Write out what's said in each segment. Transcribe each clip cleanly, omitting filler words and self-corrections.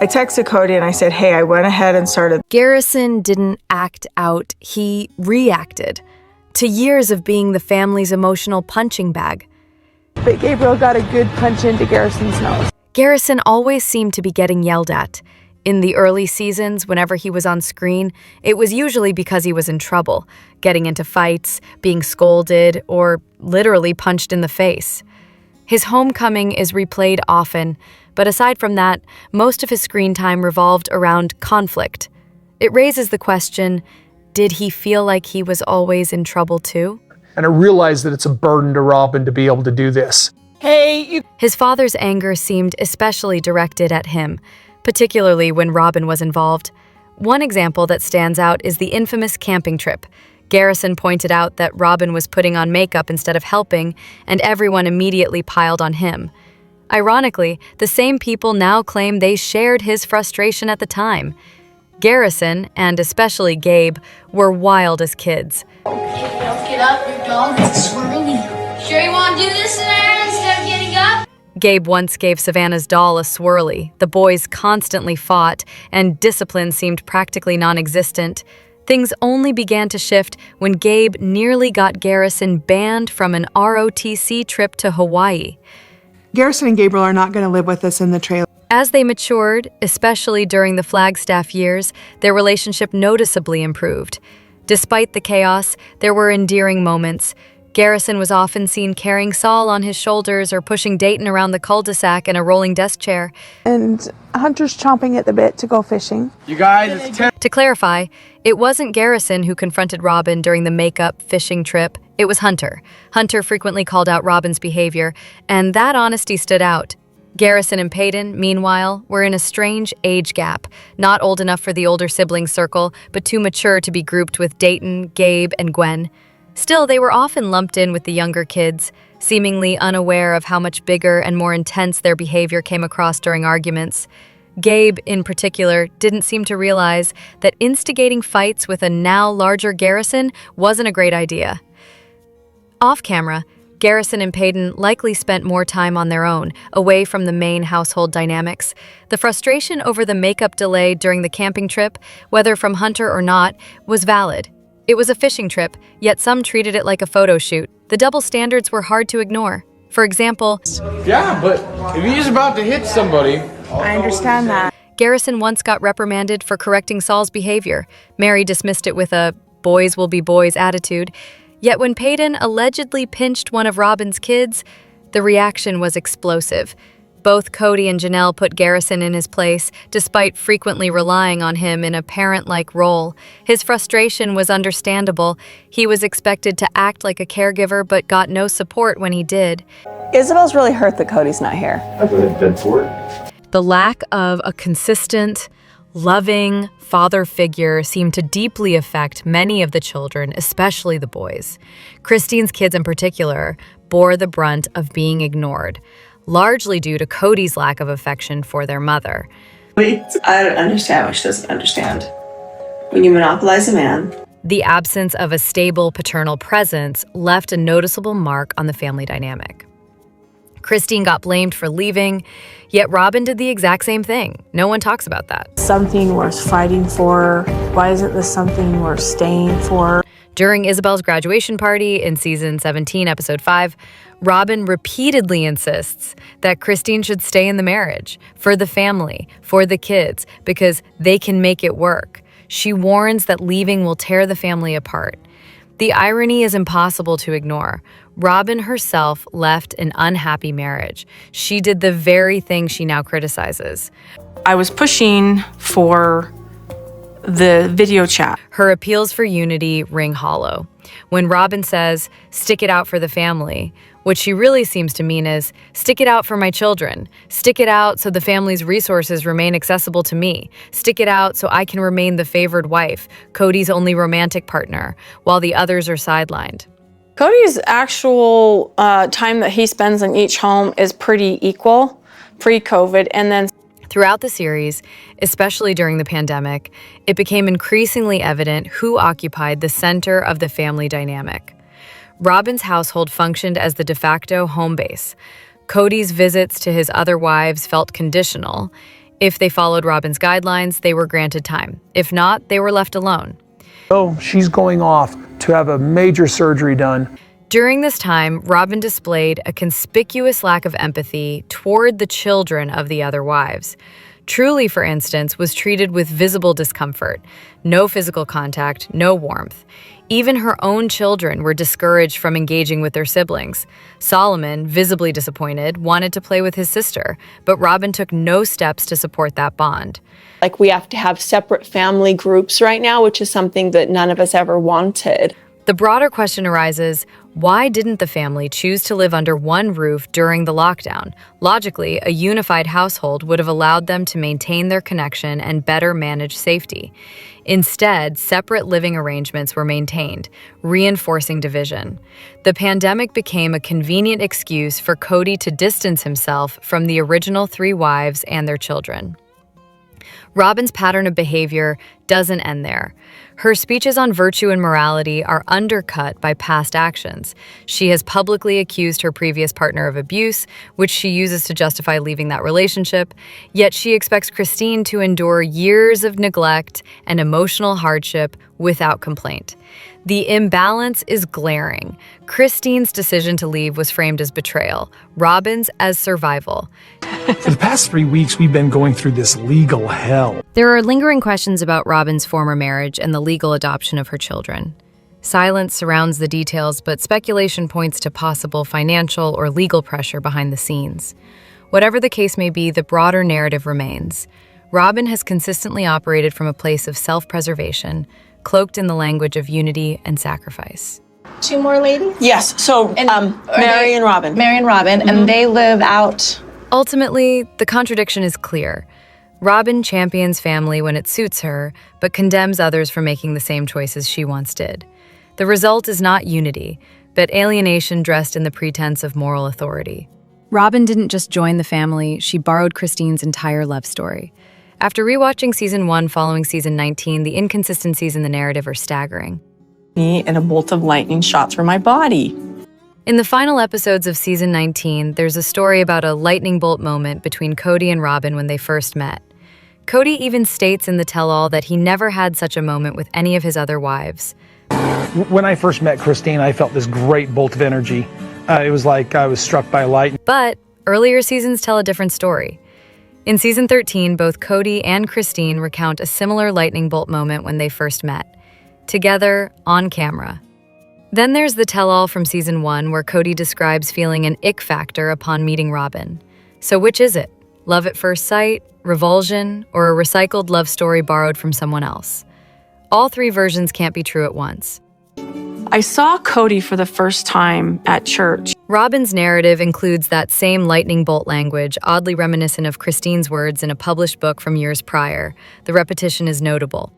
I texted Kody and I said, hey, I went ahead and started. Garrison didn't act out, he reacted to years of being the family's emotional punching bag. But Gabriel got a good punch into Garrison's nose. Garrison always seemed to be getting yelled at. In the early seasons, whenever he was on screen, it was usually because he was in trouble, getting into fights, being scolded, or literally punched in the face. His homecoming is replayed often, but aside from that, most of his screen time revolved around conflict. It raises the question, did he feel like he was always in trouble too? And I realize that it's a burden to Robin to be able to do this. His father's anger seemed especially directed at him, particularly when Robin was involved. One example that stands out is the infamous camping trip. Garrison pointed out that Robin was putting on makeup instead of helping, and everyone immediately piled on him. Ironically, the same people now claim they shared his frustration at the time. Garrison, and especially Gabe, were wild as kids. Get up, your dog is swirly. Sure you want to do this instead of getting up? Gabe once gave Savannah's doll a swirly. The boys constantly fought, and discipline seemed practically non-existent. Things only began to shift when Gabe nearly got Garrison banned from an ROTC trip to Hawaii. Garrison and Gabriel are not going to live with us in the trailer. As they matured, especially during the Flagstaff years, their relationship noticeably improved. Despite the chaos, there were endearing moments. Garrison was often seen carrying Saul on his shoulders or pushing Dayton around the cul-de-sac in a rolling desk chair. And Hunter's chomping at the bit to go fishing. You guys, it's To clarify, it wasn't Garrison who confronted Robin during the makeup fishing trip. It was Hunter. Hunter frequently called out Robin's behavior, and that honesty stood out. Garrison and Peyton, meanwhile, were in a strange age gap, not old enough for the older sibling circle, but too mature to be grouped with Dayton, Gabe, and Gwen. Still, they were often lumped in with the younger kids, seemingly unaware of how much bigger and more intense their behavior came across during arguments. Gabe, in particular, didn't seem to realize that instigating fights with a now larger Garrison wasn't a great idea. Off camera, Garrison and Peyton likely spent more time on their own, away from the main household dynamics. The frustration over the makeup delay during the camping trip, whether from Hunter or not, was valid. It was a fishing trip, yet some treated it like a photo shoot. The double standards were hard to ignore. For example, yeah, but if he's about to hit somebody... I understand that. Garrison once got reprimanded for correcting Saul's behavior. Mary dismissed it with a boys will be boys attitude. Yet when Peyton allegedly pinched one of Robin's kids, the reaction was explosive. Both Kody and Janelle put Garrison in his place, despite frequently relying on him in a parent-like role. His frustration was understandable. He was expected to act like a caregiver, but got no support when he did. Isabel's really hurt that Kody's not here. I've been for it. The lack of a consistent, loving father figure seemed to deeply affect many of the children, especially the boys. Christine's kids in particular bore the brunt of being ignored, largely due to Kody's lack of affection for their mother. I don't understand what she doesn't understand. When you monopolize a man. The absence of a stable paternal presence left a noticeable mark on the family dynamic. Christine got blamed for leaving, yet Robin did the exact same thing. No one talks about that. Something worth fighting for. Why isn't this something worth staying for? During Isabel's graduation party in season 17, episode 5, Robin repeatedly insists that Christine should stay in the marriage, for the family, for the kids, because they can make it work. She warns that leaving will tear the family apart. The irony is impossible to ignore. Robin herself left an unhappy marriage. She did the very thing she now criticizes. I was pushing for the video chat. Her appeals for unity ring hollow. When Robin says, "Stick it out for the family," what she really seems to mean is, stick it out for my children. Stick it out so the family's resources remain accessible to me. Stick it out so I can remain the favored wife, Kody's only romantic partner, while the others are sidelined. Kody's actual time that he spends in each home is pretty equal pre-COVID, and then throughout the series, especially during the pandemic, it became increasingly evident who occupied the center of the family dynamic. Robin's household functioned as the de facto home base. Kody's visits to his other wives felt conditional. If they followed Robin's guidelines, they were granted time. If not, they were left alone. Oh, she's going off to have a major surgery done. During this time, Robin displayed a conspicuous lack of empathy toward the children of the other wives. Truly, for instance, was treated with visible discomfort. No physical contact, no warmth. Even her own children were discouraged from engaging with their siblings. Solomon, visibly disappointed, wanted to play with his sister, but Robin took no steps to support that bond. Like, we have to have separate family groups right now, which is something that none of us ever wanted. The broader question arises, why didn't the family choose to live under one roof during the lockdown? Logically, a unified household would have allowed them to maintain their connection and better manage safety. Instead, separate living arrangements were maintained, reinforcing division. The pandemic became a convenient excuse for Kody to distance himself from the original 3 wives and their children. Robin's pattern of behavior doesn't end there. Her speeches on virtue and morality are undercut by past actions. She has publicly accused her previous partner of abuse, which she uses to justify leaving that relationship, yet she expects Christine to endure years of neglect and emotional hardship without complaint. The imbalance is glaring. Christine's decision to leave was framed as betrayal, Robin's as survival. For the past 3 weeks, we've been going through this legal hell. There are lingering questions about Robin's former marriage and the legal adoption of her children. Silence surrounds the details, but speculation points to possible financial or legal pressure behind the scenes. Whatever the case may be, the broader narrative remains. Robin has consistently operated from a place of self-preservation, cloaked in the language of unity and sacrifice. 2 more ladies? Yes, so Mary and Robin. Mary and Robin, and they live out. Ultimately, the contradiction is clear. Robin champions family when it suits her, but condemns others for making the same choices she once did. The result is not unity, but alienation dressed in the pretense of moral authority. Robin didn't just join the family, she borrowed Christine's entire love story. After rewatching Season 1 following Season 19, the inconsistencies in the narrative are staggering. Me and a bolt of lightning shot through my body. In the final episodes of Season 19, there's a story about a lightning bolt moment between Kody and Robin when they first met. Kody even states in the tell-all that he never had such a moment with any of his other wives. When I first met Christine, I felt this great bolt of energy. It was like I was struck by lightning. But earlier seasons tell a different story. In Season 13, both Kody and Christine recount a similar lightning bolt moment when they first met, together on camera. Then there's the tell-all from Season 1 where Kody describes feeling an ick factor upon meeting Robin. So which is it? Love at first sight, revulsion, or a recycled love story borrowed from someone else? All 3 versions can't be true at once. I saw Kody for the first time at church. Robin's narrative includes that same lightning bolt language, oddly reminiscent of Christine's words in a published book from years prior. The repetition is notable.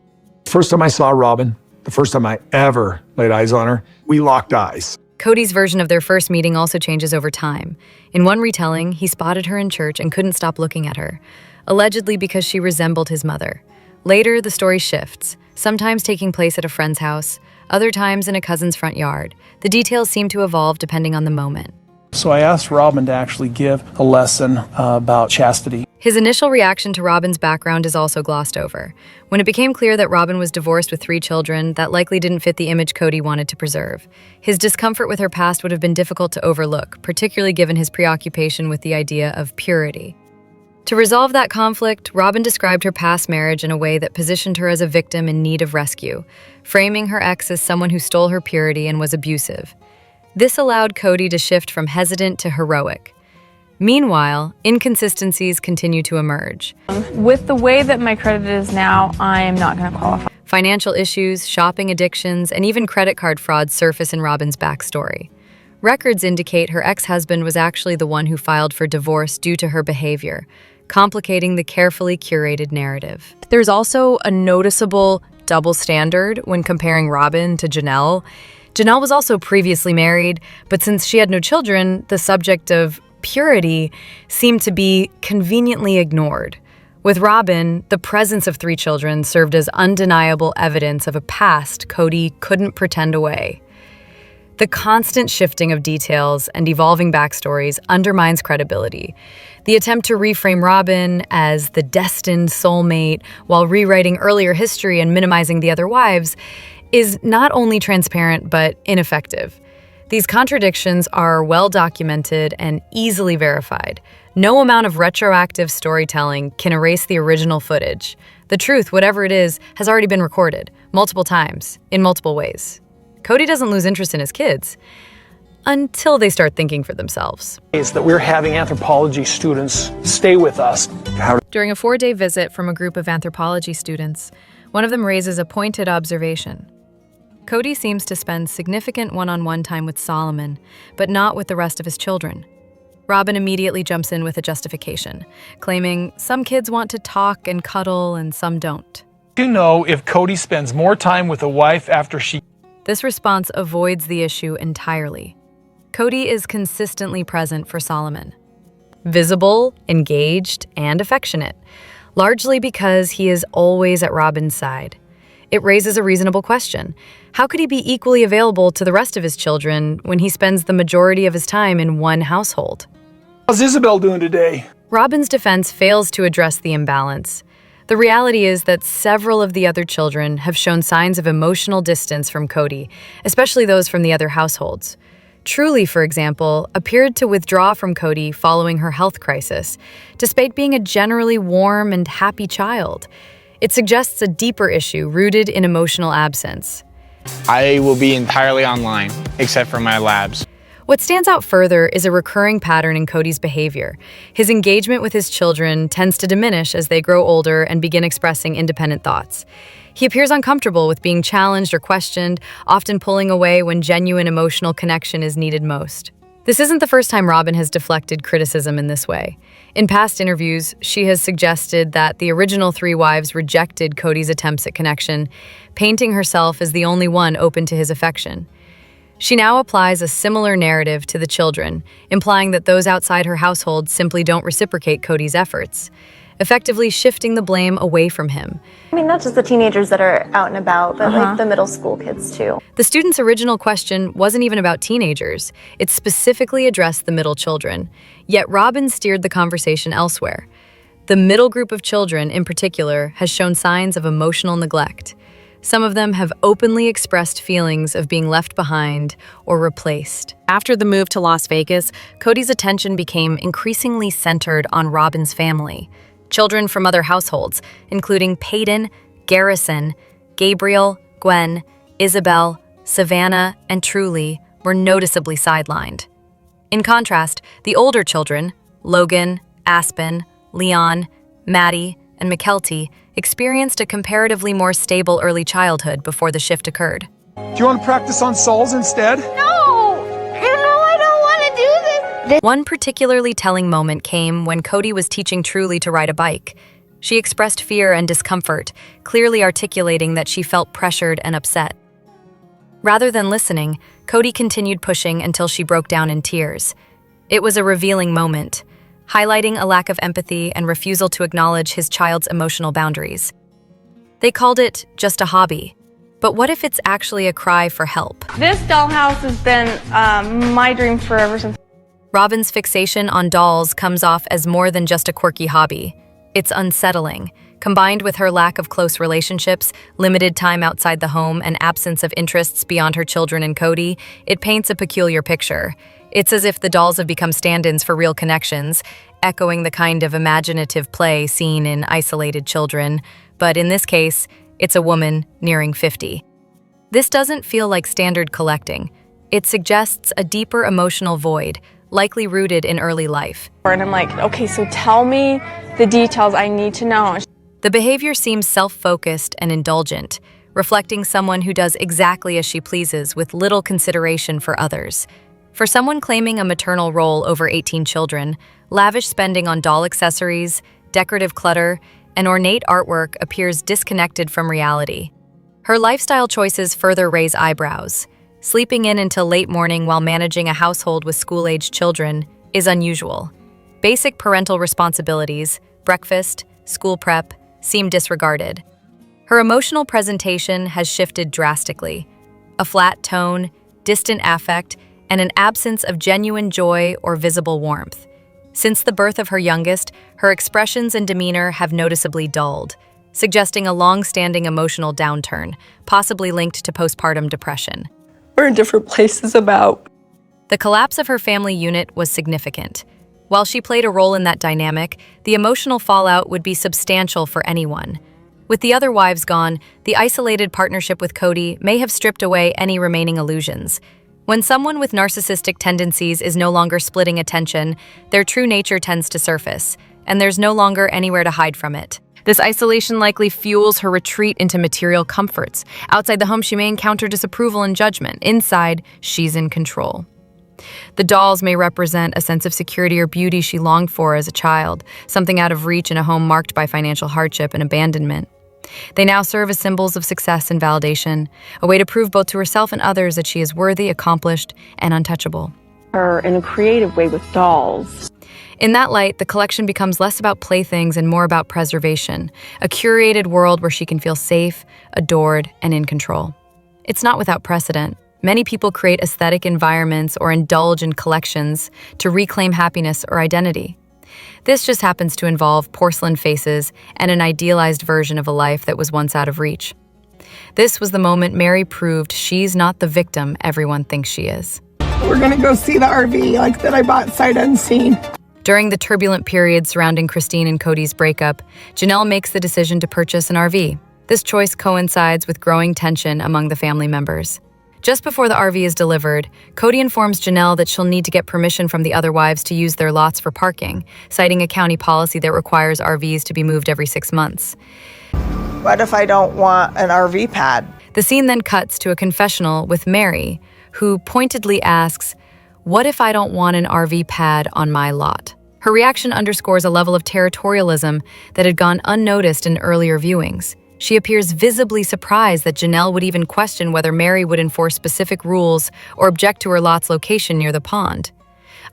First time I saw Robin, the first time I ever laid eyes on her, we locked eyes. Kody's version of their first meeting also changes over time. In one retelling, he spotted her in church and couldn't stop looking at her, allegedly because she resembled his mother. Later, the story shifts, sometimes taking place at a friend's house, other times in a cousin's front yard. The details seem to evolve depending on the moment. So I asked Robin to actually give a lesson about chastity. His initial reaction to Robin's background is also glossed over. When it became clear that Robin was divorced with 3 children, that likely didn't fit the image Kody wanted to preserve. His discomfort with her past would have been difficult to overlook, particularly given his preoccupation with the idea of purity. To resolve that conflict, Robin described her past marriage in a way that positioned her as a victim in need of rescue, framing her ex as someone who stole her purity and was abusive. This allowed Kody to shift from hesitant to heroic. Meanwhile, inconsistencies continue to emerge. With the way that my credit is now, I am not going to qualify. Financial issues, shopping addictions, and even credit card fraud surface in Robin's backstory. Records indicate her ex-husband was actually the one who filed for divorce due to her behavior, complicating the carefully curated narrative. There's also a noticeable double standard when comparing Robin to Janelle. Janelle was also previously married, but since she had no children, the subject of purity seemed to be conveniently ignored. With Robin, the presence of 3 children served as undeniable evidence of a past Kody couldn't pretend away. The constant shifting of details and evolving backstories undermines credibility. The attempt to reframe Robin as the destined soulmate while rewriting earlier history and minimizing the other wives is not only transparent but ineffective. These contradictions are well documented and easily verified. No amount of retroactive storytelling can erase the original footage. The truth, whatever it is, has already been recorded multiple times, in multiple ways. Kody doesn't lose interest in his kids until they start thinking for themselves. Is that we're having anthropology students stay with us. During a 4-day visit from a group of anthropology students, one of them raises a pointed observation. Kody seems to spend significant one-on-one time with Solomon, but not with the rest of his children. Robin immediately jumps in with a justification, claiming some kids want to talk and cuddle and some don't. To know if Kody spends more time with a wife after she... This response avoids the issue entirely. Kody is consistently present for Solomon. Visible, engaged, and affectionate, largely because he is always at Robin's side. It raises a reasonable question. How could he be equally available to the rest of his children when he spends the majority of his time in one household? How's Isabel doing today? Robin's defense fails to address the imbalance. The reality is that several of the other children have shown signs of emotional distance from Kody, especially those from the other households. Truly, for example, appeared to withdraw from Kody following her health crisis, despite being a generally warm and happy child. It suggests a deeper issue rooted in emotional absence. I will be entirely online, except for my labs. What stands out further is a recurring pattern in Kody's behavior. His engagement with his children tends to diminish as they grow older and begin expressing independent thoughts. He appears uncomfortable with being challenged or questioned, often pulling away when genuine emotional connection is needed most. This isn't the first time Robin has deflected criticism in this way. In past interviews, she has suggested that the original 3 wives rejected Kody's attempts at connection, painting herself as the only one open to his affection. She now applies a similar narrative to the children, implying that those outside her household simply don't reciprocate Kody's efforts, effectively shifting the blame away from him. I mean, not just the teenagers that are out and about, but like the middle school kids too. The student's original question wasn't even about teenagers. It specifically addressed the middle children. Yet Robin steered the conversation elsewhere. The middle group of children, in particular, has shown signs of emotional neglect. Some of them have openly expressed feelings of being left behind or replaced. After the move to Las Vegas, Kody's attention became increasingly centered on Robin's family. Children from other households, including Peyton, Garrison, Gabriel, Gwen, Isabel, Savannah, and Truly, were noticeably sidelined. In contrast, the older children, Logan, Aspen, Leon, Maddie, and McKelty, experienced a comparatively more stable early childhood before the shift occurred. Do you want to practice on Sauls instead? No! I don't want to do this! One particularly telling moment came when Kody was teaching Truly to ride a bike. She expressed fear and discomfort, clearly articulating that she felt pressured and upset. Rather than listening, Kody continued pushing until she broke down in tears. It was a revealing moment, highlighting a lack of empathy and refusal to acknowledge his child's emotional boundaries. They called it just a hobby. But what if it's actually a cry for help? This dollhouse has been my dream for ever since. Robin's fixation on dolls comes off as more than just a quirky hobby. It's unsettling. Combined with her lack of close relationships, limited time outside the home, and absence of interests beyond her children and Kody, it paints a peculiar picture. It's as if the dolls have become stand-ins for real connections, echoing the kind of imaginative play seen in isolated children. But in this case, it's a woman nearing 50. This doesn't feel like standard collecting. It suggests a deeper emotional void, likely rooted in early life. And I'm like, okay, so tell me the details I need to know. The behavior seems self-focused and indulgent, reflecting someone who does exactly as she pleases with little consideration for others. For someone claiming a maternal role over 18 children, lavish spending on doll accessories, decorative clutter, and ornate artwork appears disconnected from reality. Her lifestyle choices further raise eyebrows. Sleeping in until late morning while managing a household with school-aged children is unusual. Basic parental responsibilities, breakfast, school prep, seem disregarded. Her emotional presentation has shifted drastically. A flat tone, distant affect, and an absence of genuine joy or visible warmth. Since the birth of her youngest, her expressions and demeanor have noticeably dulled, suggesting a long-standing emotional downturn, possibly linked to postpartum depression. We're in different places about. The collapse of her family unit was significant. While she played a role in that dynamic, the emotional fallout would be substantial for anyone. With the other wives gone, the isolated partnership with Kody may have stripped away any remaining illusions. When someone with narcissistic tendencies is no longer splitting attention, their true nature tends to surface, and there's no longer anywhere to hide from it. This isolation likely fuels her retreat into material comforts. Outside the home, she may encounter disapproval and judgment. Inside, she's in control. The dolls may represent a sense of security or beauty she longed for as a child, something out of reach in a home marked by financial hardship and abandonment. They now serve as symbols of success and validation, a way to prove both to herself and others that she is worthy, accomplished, and untouchable. Her in a creative way with dolls. In that light, the collection becomes less about playthings and more about preservation, a curated world where she can feel safe, adored, and in control. It's not without precedent. Many people create aesthetic environments or indulge in collections to reclaim happiness or identity. This just happens to involve porcelain faces and an idealized version of a life that was once out of reach. This was the moment Mary proved she's not the victim everyone thinks she is. We're gonna go see the RV like that I bought sight unseen. During the turbulent period surrounding Christine and Kody's breakup, Janelle makes the decision to purchase an RV. This choice coincides with growing tension among the family members. Just before the RV is delivered, Kody informs Janelle that she'll need to get permission from the other wives to use their lots for parking, citing a county policy that requires RVs to be moved every 6 months. What if I don't want an RV pad? The scene then cuts to a confessional with Mary, who pointedly asks, "What if I don't want an RV pad on my lot?" Her reaction underscores a level of territorialism that had gone unnoticed in earlier viewings. She appears visibly surprised that Janelle would even question whether Mary would enforce specific rules or object to her lot's location near the pond.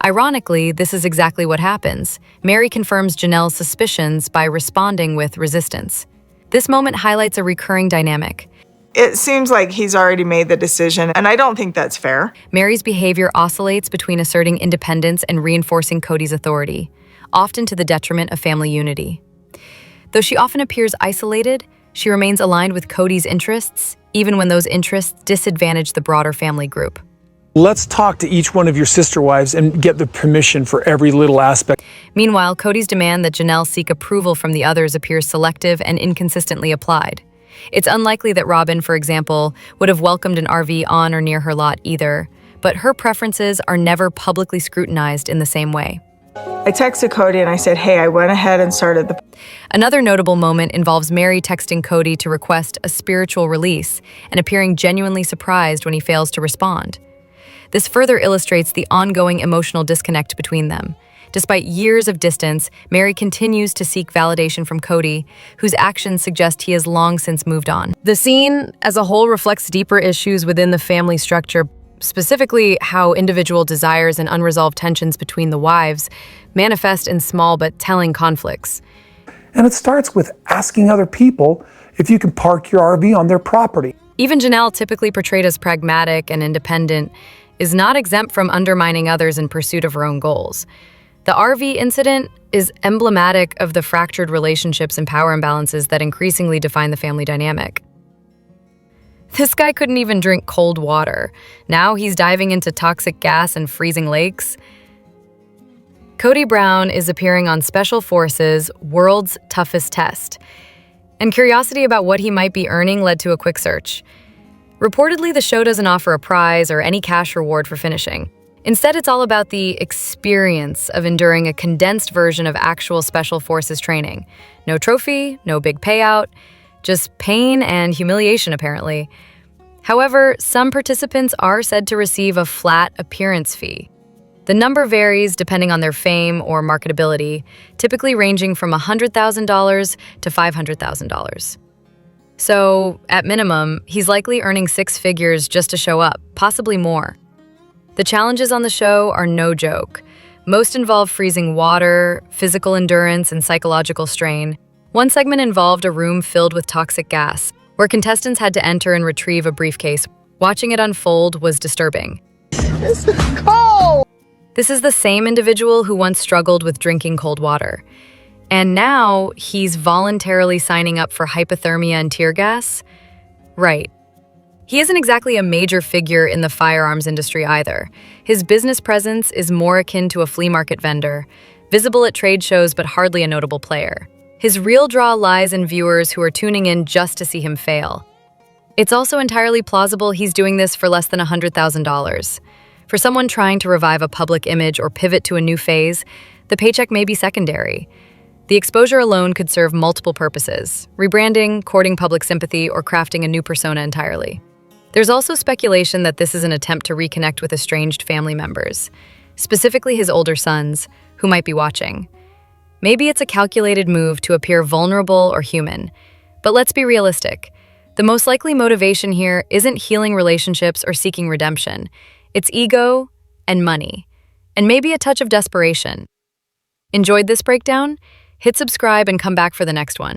Ironically, this is exactly what happens. Mary confirms Janelle's suspicions by responding with resistance. This moment highlights a recurring dynamic. It seems like he's already made the decision, and I don't think that's fair. Mary's behavior oscillates between asserting independence and reinforcing Kody's authority, often to the detriment of family unity. Though she often appears isolated, she remains aligned with Kody's interests, even when those interests disadvantage the broader family group. Let's talk to each one of your sister wives and get the permission for every little aspect. Meanwhile, Kody's demand that Janelle seek approval from the others appears selective and inconsistently applied. It's unlikely that Robin, for example, would have welcomed an RV on or near her lot either, but her preferences are never publicly scrutinized in the same way. I texted Kody and I said, hey, I went ahead and started the... Another notable moment involves Mary texting Kody to request a spiritual release and appearing genuinely surprised when he fails to respond. This further illustrates the ongoing emotional disconnect between them. Despite years of distance, Mary continues to seek validation from Kody, whose actions suggest he has long since moved on. The scene as a whole reflects deeper issues within the family structure, specifically how individual desires and unresolved tensions between the wives manifest in small but telling conflicts. And it starts with asking other people if you can park your RV on their property. Even Janelle, typically portrayed as pragmatic and independent, is not exempt from undermining others in pursuit of her own goals. The RV incident is emblematic of the fractured relationships and power imbalances that increasingly define the family dynamic. This guy couldn't even drink cold water. Now he's diving into toxic gas and freezing lakes. Kody Brown is appearing on Special Forces' World's Toughest Test, and curiosity about what he might be earning led to a quick search. Reportedly, the show doesn't offer a prize or any cash reward for finishing. Instead, it's all about the experience of enduring a condensed version of actual Special Forces training. No trophy, no big payout, just pain and humiliation, apparently. However, some participants are said to receive a flat appearance fee. The number varies depending on their fame or marketability, typically ranging from $100,000 to $500,000. So, at minimum, he's likely earning 6 figures just to show up, possibly more. The challenges on the show are no joke. Most involve freezing water, physical endurance, and psychological strain. One segment involved a room filled with toxic gas, where contestants had to enter and retrieve a briefcase. Watching it unfold was disturbing. This is cold. This is the same individual who once struggled with drinking cold water. And now he's voluntarily signing up for hypothermia and tear gas? Right. He isn't exactly a major figure in the firearms industry either. His business presence is more akin to a flea market vendor, visible at trade shows but hardly a notable player. His real draw lies in viewers who are tuning in just to see him fail. It's also entirely plausible he's doing this for less than $100,000. For someone trying to revive a public image or pivot to a new phase, the paycheck may be secondary. The exposure alone could serve multiple purposes: rebranding, courting public sympathy, or crafting a new persona entirely. There's also speculation that this is an attempt to reconnect with estranged family members, specifically his older sons, who might be watching. Maybe it's a calculated move to appear vulnerable or human, but let's be realistic. The most likely motivation here isn't healing relationships or seeking redemption. It's ego and money, and maybe a touch of desperation. Enjoyed this breakdown? Hit subscribe and come back for the next one.